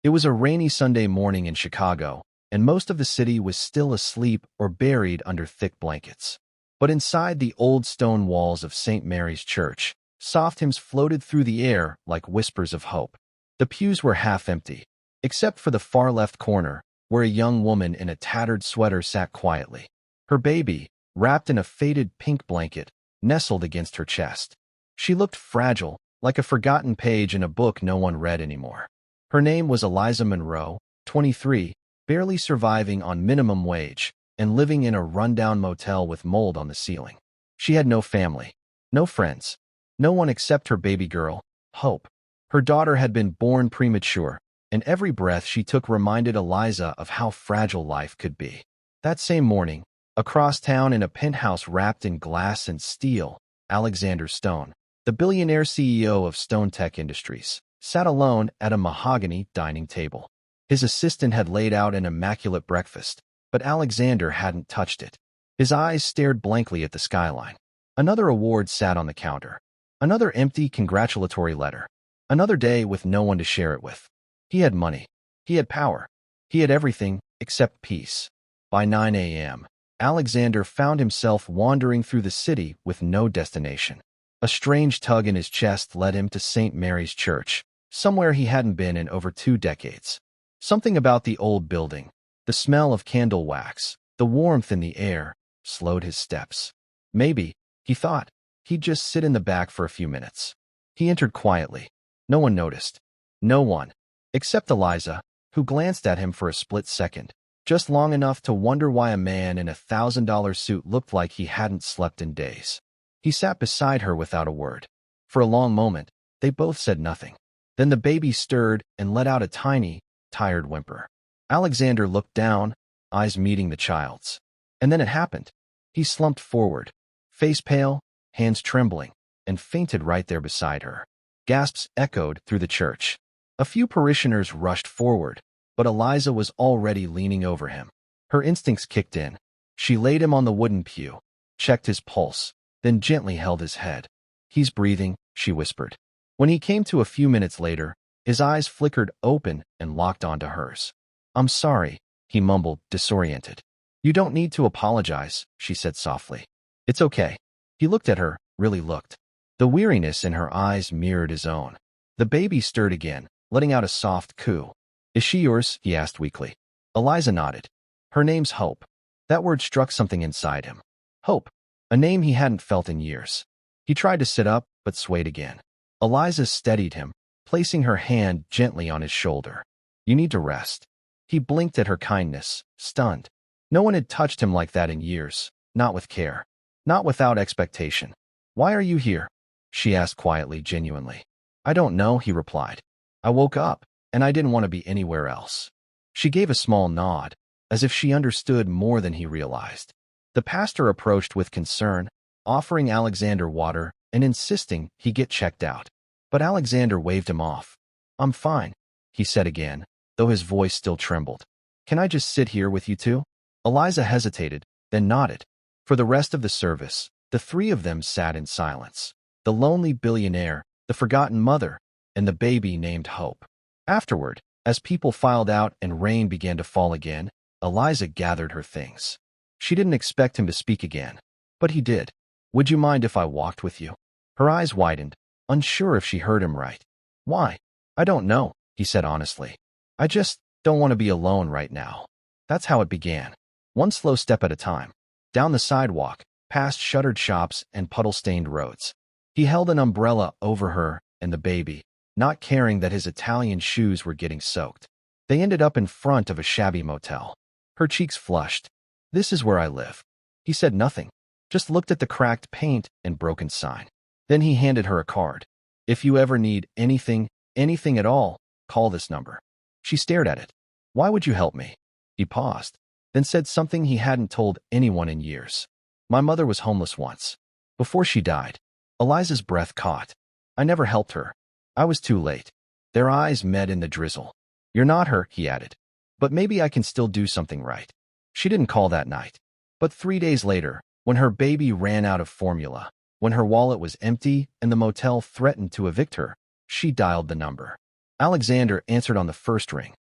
It was a rainy Sunday morning in Chicago, and most of the city was still asleep or buried under thick blankets. But inside the old stone walls of St. Mary's Church, soft hymns floated through the air like whispers of hope. The pews were half empty, except for the far left corner, where a young woman in a tattered sweater sat quietly. Her baby, wrapped in a faded pink blanket, nestled against her chest. She looked fragile, like a forgotten page in a book no one read anymore. Her name was Eliza Monroe, 23, barely surviving on minimum wage, and living in a rundown motel with mold on the ceiling. She had no family, no friends, no one except her baby girl, Hope. Her daughter had been born premature, and every breath she took reminded Eliza of how fragile life could be. That same morning, across town in a penthouse wrapped in glass and steel, Alexander Stone, the billionaire CEO of Stone Tech Industries, sat alone at a mahogany dining table. His assistant had laid out an immaculate breakfast, but Alexander hadn't touched it. His eyes stared blankly at the skyline. Another award sat on the counter. Another empty congratulatory letter. Another day with no one to share it with. He had money. He had power. He had everything except peace. By 9 a.m., Alexander found himself wandering through the city with no destination. A strange tug in his chest led him to St. Mary's Church, somewhere he hadn't been in over 2 decades. Something about the old building, the smell of candle wax, the warmth in the air, slowed his steps. Maybe, he thought, he'd just sit in the back for a few minutes. He entered quietly. No one noticed. No one, except Eliza, who glanced at him for a split second, just long enough to wonder why a man in a $1,000 suit looked like he hadn't slept in days. He sat beside her without a word. For a long moment, they both said nothing. Then the baby stirred and let out a tiny, tired whimper. Alexander looked down, eyes meeting the child's. And then it happened. He slumped forward, face pale, hands trembling, and fainted right there beside her. Gasps echoed through the church. A few parishioners rushed forward, but Eliza was already leaning over him. Her instincts kicked in. She laid him on the wooden pew, checked his pulse, then gently held his head. "He's breathing," she whispered. When he came to a few minutes later, his eyes flickered open and locked onto hers. "I'm sorry," he mumbled, disoriented. "You don't need to apologize," she said softly. "It's okay." He looked at her, really looked. The weariness in her eyes mirrored his own. The baby stirred again, letting out a soft coo. "Is she yours?" he asked weakly. Eliza nodded. "Her name's Hope." That word struck something inside him. Hope, a name he hadn't felt in years. He tried to sit up, but swayed again. Eliza steadied him, placing her hand gently on his shoulder. "You need to rest." He blinked at her kindness, stunned. No one had touched him like that in years, not with care, not without expectation. "Why are you here?" she asked quietly, genuinely. "I don't know," he replied. "I woke up, and I didn't want to be anywhere else." She gave a small nod, as if she understood more than he realized. The pastor approached with concern, offering Alexander water and insisting he get checked out. But Alexander waved him off. "I'm fine," he said again, though his voice still trembled. "Can I just sit here with you two?" Eliza hesitated, then nodded. For the rest of the service, the three of them sat in silence. The lonely billionaire, the forgotten mother, and the baby named Hope. Afterward, as people filed out and rain began to fall again, Eliza gathered her things. She didn't expect him to speak again, but he did. "Would you mind if I walked with you?" Her eyes widened, unsure if she heard him right. "Why?" "I don't know," he said honestly. "I just don't want to be alone right now." That's how it began. One slow step at a time. Down the sidewalk, past shuttered shops and puddle-stained roads. He held an umbrella over her and the baby, not caring that his Italian shoes were getting soaked. They ended up in front of a shabby motel. Her cheeks flushed. "This is where I live." He said nothing, just looked at the cracked paint and broken sign. Then he handed her a card. "If you ever need anything at all, call this number." She stared at it. "Why would you help me?" He paused, then said something he hadn't told anyone in years. "My mother was homeless once. Before she died." Eliza's breath caught. "I never helped her. I was too late." Their eyes met in the drizzle. "You're not her," he added. "But maybe I can still do something right." She didn't call that night. But 3 days later, when her baby ran out of formula, when her wallet was empty and the motel threatened to evict her, she dialed the number. Alexander answered on the first ring.